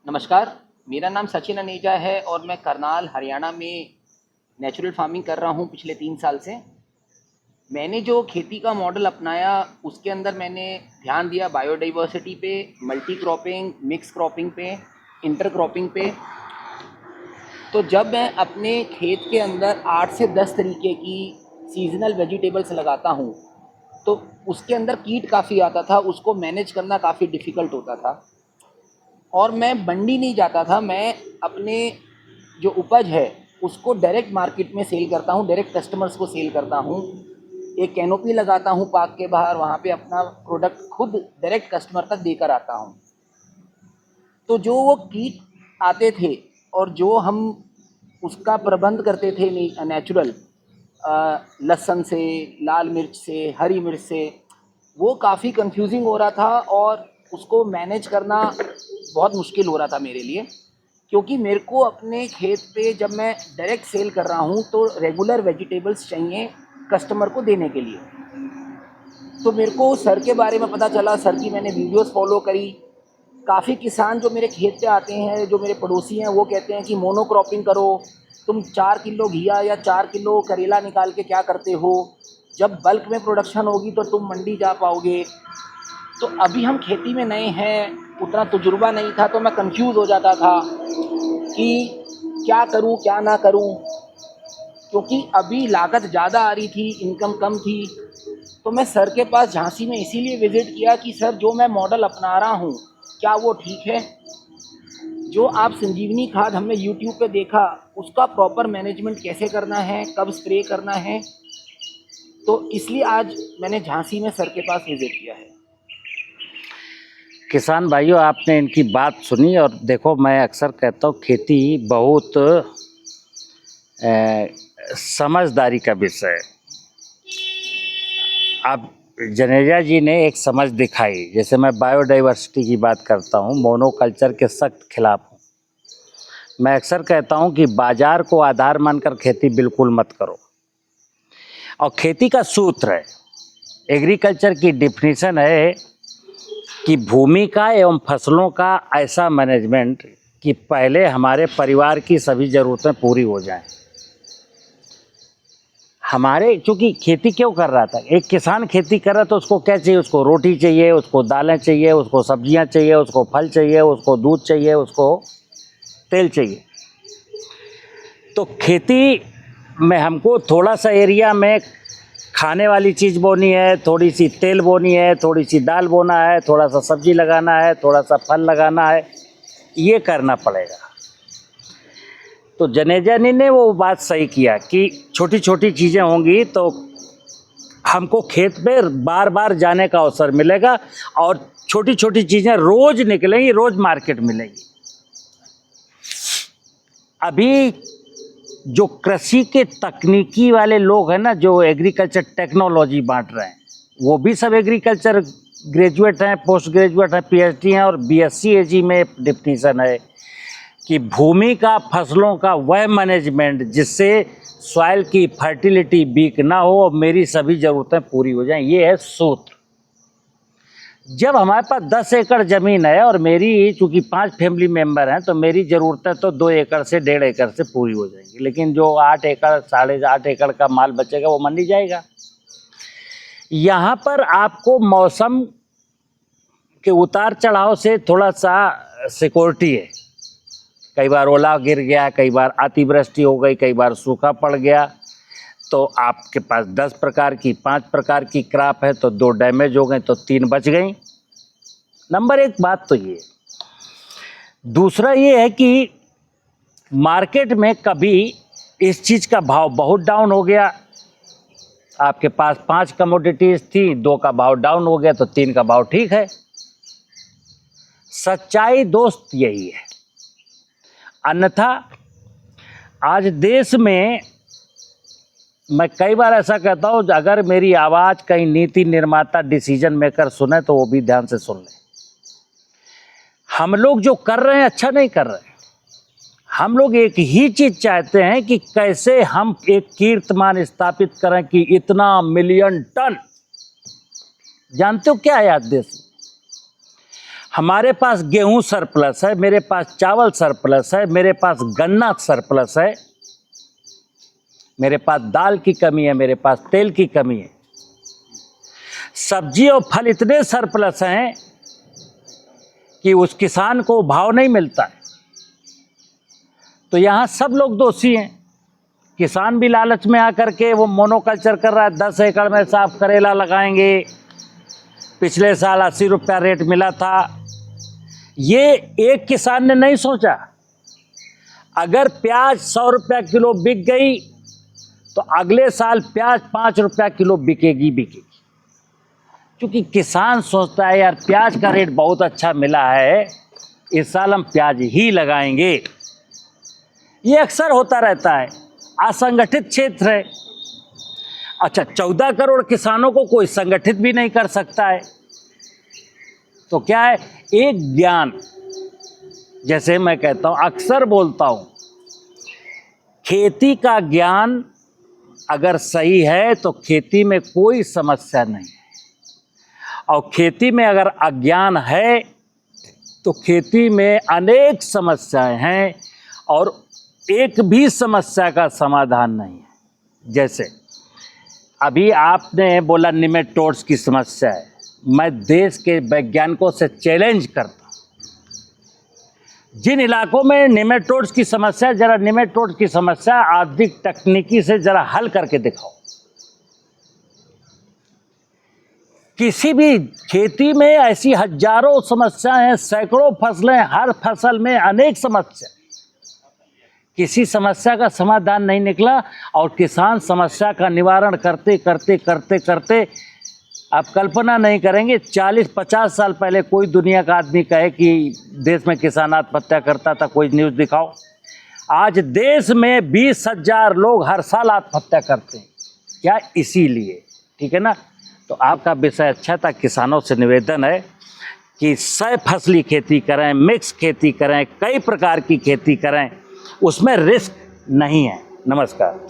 नमस्कार, मेरा नाम सचिन अनेजा है और मैं करनाल, हरियाणा में नेचुरल फार्मिंग कर रहा हूँ पिछले 3 साल से। मैंने जो खेती का मॉडल अपनाया, उसके अंदर मैंने ध्यान दिया बायोडाइवर्सिटी पे, मल्टी क्रॉपिंग, मिक्स क्रॉपिंग पे, इंटर क्रॉपिंग पे। तो जब मैं अपने खेत के अंदर 8 से 10 तरीके की सीज़नल वेजिटेबल्स लगाता हूँ, तो उसके अंदर कीट काफ़ी आता था, उसको मैनेज करना काफ़ी डिफ़िकल्ट होता था। और मैं मंडी नहीं जाता था, मैं अपने जो उपज है उसको डायरेक्ट मार्केट में सेल करता हूँ, डायरेक्ट कस्टमर्स को सेल करता हूँ। एक कैनोपी लगाता हूँ पार्क के बाहर, वहाँ पे अपना प्रोडक्ट खुद डायरेक्ट कस्टमर तक देकर आता हूँ। तो जो वो कीट आते थे और जो हम उसका प्रबंध करते थे नेचुरल, लहसुन से, लाल मिर्च से, हरी मिर्च से, वो काफ़ी कंफ्यूजिंग हो रहा था और उसको मैनेज करना बहुत मुश्किल हो रहा था मेरे लिए। क्योंकि मेरे को अपने खेत पे जब मैं डायरेक्ट सेल कर रहा हूँ तो रेगुलर वेजिटेबल्स चाहिए कस्टमर को देने के लिए। तो मेरे को सर के बारे में पता चला, सर की मैंने वीडियोस फॉलो करी। काफ़ी किसान जो मेरे खेत पे आते हैं, जो मेरे पड़ोसी हैं, वो कहते हैं कि मोनोक्रॉपिंग करो, तुम 4 किलो घिया या 4 किलो करेला निकाल के क्या करते हो, जब बल्क में प्रोडक्शन होगी तो तुम मंडी जा पाओगे। तो अभी हम खेती में नए हैं, उतना तजुर्बा नहीं था, तो मैं कंफ्यूज हो जाता था कि क्या करूं क्या ना करूं। क्योंकि अभी लागत ज़्यादा आ रही थी, इनकम कम थी। तो मैं सर के पास झांसी में इसीलिए विज़िट किया कि सर जो मैं मॉडल अपना रहा हूँ क्या वो ठीक है। जो आप संजीवनी खाद हमने यूट्यूब पे देखा, उसका प्रॉपर मैनेजमेंट कैसे करना है, कब स्प्रे करना है। तो इसलिए आज मैंने झांसी में सर के पास विज़िट किया है। किसान भाइयों, आपने इनकी बात सुनी। और देखो, मैं अक्सर कहता हूँ खेती बहुत समझदारी का विषय है। अब जनेजा जी ने एक समझ दिखाई। जैसे मैं बायोडाइवर्सिटी की बात करता हूँ, मोनोकल्चर के सख्त खिलाफ हूँ। मैं अक्सर कहता हूँ कि बाजार को आधार मानकर खेती बिल्कुल मत करो। और खेती का सूत्र है, एग्रीकल्चर की डिफिनीशन है कि भूमि का एवं फसलों का ऐसा मैनेजमेंट कि पहले हमारे परिवार की सभी ज़रूरतें पूरी हो जाएं। हमारे, चूँकि खेती क्यों कर रहा था, एक किसान खेती कर रहा तो उसको क्या चाहिए? उसको रोटी चाहिए, उसको दालें चाहिए, उसको सब्जियां चाहिए, उसको फल चाहिए, उसको दूध चाहिए, उसको तेल चाहिए। तो खेती में हमको थोड़ा सा एरिया में खाने वाली चीज़ बोनी है, थोड़ी सी तेल बोनी है, थोड़ी सी दाल बोना है, थोड़ा सा सब्जी लगाना है, थोड़ा सा फल लगाना है, ये करना पड़ेगा। तो जनेजा ने वो बात सही किया कि छोटी छोटी चीज़ें होंगी तो हमको खेत पे बार बार जाने का अवसर मिलेगा और छोटी छोटी चीज़ें रोज़ निकलेंगी, रोज़ मार्केट मिलेगी। अभी जो कृषि के तकनीकी वाले लोग हैं ना, जो एग्रीकल्चर टेक्नोलॉजी बांट रहे हैं, वो भी सब एग्रीकल्चर ग्रेजुएट हैं, पोस्ट ग्रेजुएट हैं, पीएचडी हैं। और बीएससी एजी में डिफिनीशन है कि भूमि का, फसलों का वह मैनेजमेंट जिससे सॉइल की फर्टिलिटी वीक ना हो और मेरी सभी ज़रूरतें पूरी हो जाएं। ये है सूत्र। जब हमारे पास 10 एकड़ ज़मीन है और मेरी चूँकि 5 फैमिली मेम्बर हैं, तो मेरी ज़रूरतें तो 2 एकड़ से 1.5 एकड़ से पूरी हो जाएंगी। लेकिन जो 8 एकड़, 8.5 एकड़ का माल बचेगा वो मंडी जाएगा। यहाँ पर आपको मौसम के उतार चढ़ाव से थोड़ा सा सिक्योरिटी है। कई बार ओला गिर गया, कई बार अतिवृष्टि हो गई, कई बार सूखा पड़ गया, तो आपके पास 10 प्रकार की, 5 प्रकार की क्रॉप है तो 2 डैमेज हो गई तो 3 बच गई। नंबर 1 बात तो ये। दूसरा ये है कि मार्केट में कभी इस चीज़ का भाव बहुत डाउन हो गया, आपके पास 5 कमोडिटीज़ थी, 2 का भाव डाउन हो गया तो 3 का भाव ठीक है। सच्चाई दोस्त यही है। अन्यथा आज देश में, मैं कई बार ऐसा कहता हूँ, अगर मेरी आवाज़ कहीं नीति निर्माता, डिसीजन मेकर सुने तो वो भी ध्यान से सुन लें। हम लोग जो कर रहे हैं अच्छा नहीं कर रहे हैं। हम लोग एक ही चीज़ चाहते हैं कि कैसे हम एक कीर्तिमान स्थापित करें कि इतना मिलियन टन। जानते हो क्या है आज देश में? हमारे पास गेहूं सरप्लस है, मेरे पास चावल सरप्लस है, मेरे पास गन्ना सरप्लस है, मेरे पास दाल की कमी है, मेरे पास तेल की कमी है। सब्जी और फल इतने सरप्लस हैं कि उस किसान को भाव नहीं मिलता है। तो यहाँ सब लोग दोषी हैं। किसान भी लालच में आकर के वो मोनोकल्चर कर रहा है, 10 एकड़ में साफ करेला लगाएंगे, पिछले साल 80 रुपया रेट मिला था। ये एक किसान ने नहीं सोचा, अगर प्याज 100 रुपया किलो बिक गई तो अगले साल प्याज 5 रुपया किलो बिकेगी। क्योंकि किसान सोचता है यार प्याज का रेट बहुत अच्छा मिला है, इस साल हम प्याज ही लगाएंगे। ये अक्सर होता रहता है। असंगठित क्षेत्र है। अच्छा, 14 करोड़ किसानों को कोई संगठित भी नहीं कर सकता है। तो क्या है, एक ज्ञान, जैसे मैं कहता हूँ, अक्सर बोलता हूँ, खेती का ज्ञान अगर सही है तो खेती में कोई समस्या नहीं है, और खेती में अगर अज्ञान है तो खेती में अनेक समस्याएं हैं और एक भी समस्या का समाधान नहीं है। जैसे अभी आपने बोला निमेटोड्स की समस्या है, मैं देश के वैज्ञानिकों से चैलेंज करता हूँ, जिन इलाकों में निमेटोड्स की समस्या, जरा निमेटोड्स की समस्या आधुनिक तकनीकी से जरा हल करके दिखाओ। किसी भी खेती में ऐसी हजारों समस्याएं हैं, सैकड़ों फसलें, हर फसल में अनेक समस्या, किसी समस्या का समाधान नहीं निकला और किसान समस्या का निवारण करते करते करते करते आप कल्पना नहीं करेंगे, 40-50 साल पहले कोई दुनिया का आदमी कहे कि देश में किसान आत्महत्या करता था, कोई न्यूज़ दिखाओ। आज देश में 20,000 लोग हर साल आत्महत्या करते हैं। क्या? इसीलिए, ठीक है ना। तो आपका विषय अच्छा था। किसानों से निवेदन है कि 100 फसली खेती करें, मिक्स खेती करें, कई प्रकार की खेती करें, उसमें रिस्क नहीं है। नमस्कार।